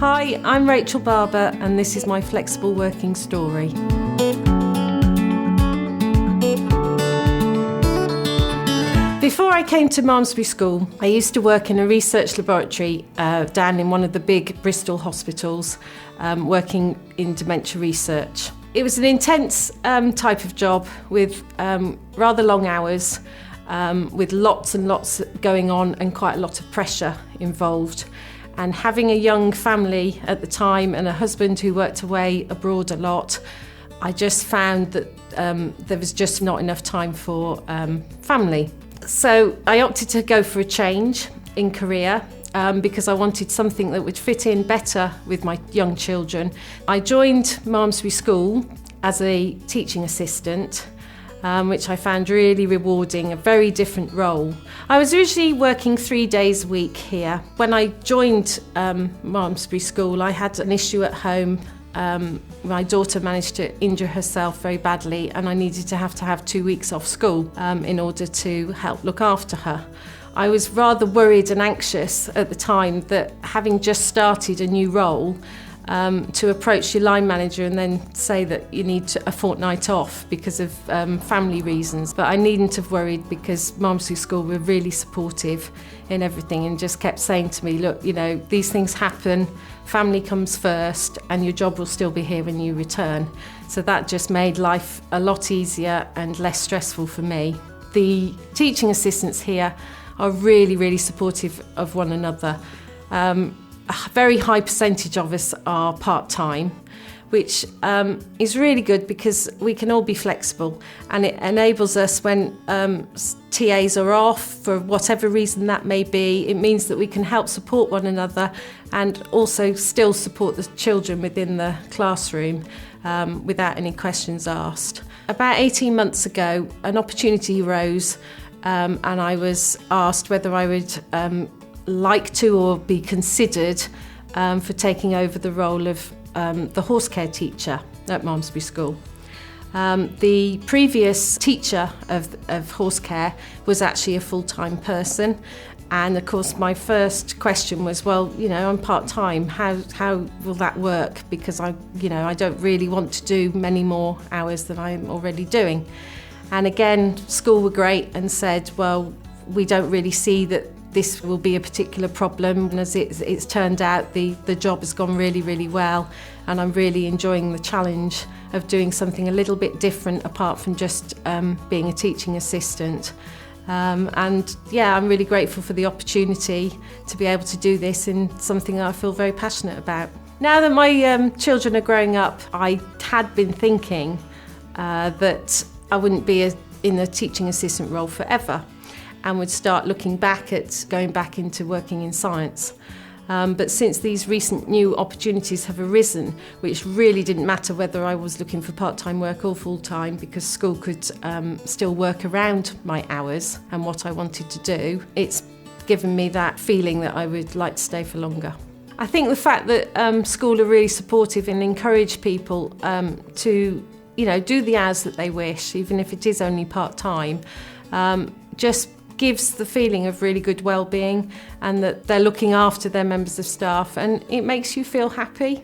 Hi, I'm Rachel Barber and this is my flexible working story. Before I came to Malmesbury School, I used to work in a research laboratory down in one of the big Bristol hospitals, working in dementia research. It was an intense type of job with rather long hours, with lots and lots going on and quite a lot of pressure involved. And having a young family at the time and a husband who worked away abroad a lot, I just found that there was just not enough time for family. So I opted to go for a change in career because I wanted something that would fit in better with my young children. I joined Malmesbury School as a teaching assistant, which I found really rewarding, a very different role. I was originally working 3 days a week here. When I joined Malmesbury School, I had an issue at home. My daughter managed to injure herself very badly and I needed to have 2 weeks off school in order to help look after her. I was rather worried and anxious at the time that having just started a new role, to approach your line manager and then say that you need a fortnight off because of family reasons. But I needn't have worried because Malmesbury School were really supportive in everything and just kept saying to me, look, you know, these things happen, family comes first and your job will still be here when you return. So that just made life a lot easier and less stressful for me. The teaching assistants here are really, really supportive of one another. A very high percentage of us are part-time, which is really good because we can all be flexible and it enables us when TAs are off for whatever reason that may be. It means that we can help support one another and also still support the children within the classroom without any questions asked. About 18 months ago, an opportunity arose and I was asked whether I would like to or be considered for taking over the role of the horse care teacher at Malmesbury School. The previous teacher of horse care was actually a full-time person, and of course my first question was, well, you know, I'm part-time, how will that work, because I don't really want to do many more hours than I'm already doing. And again, school were great and said, well, we don't really see that this will be a particular problem, and as it's turned out, the job has gone really, really well, and I'm really enjoying the challenge of doing something a little bit different apart from just being a teaching assistant. And yeah, I'm really grateful for the opportunity to be able to do this in something that I feel very passionate about. Now that my children are growing up, I had been thinking that I wouldn't be in a teaching assistant role forever, and would start looking back at going back into working in science. But since these recent new opportunities have arisen, which really didn't matter whether I was looking for part-time work or full-time, because school could still work around my hours and what I wanted to do, it's given me that feeling that I would like to stay for longer. I think the fact that school are really supportive and encourage people to, you know, do the hours that they wish, even if it is only part-time, just gives the feeling of really good well-being and that they're looking after their members of staff, and it makes you feel happy.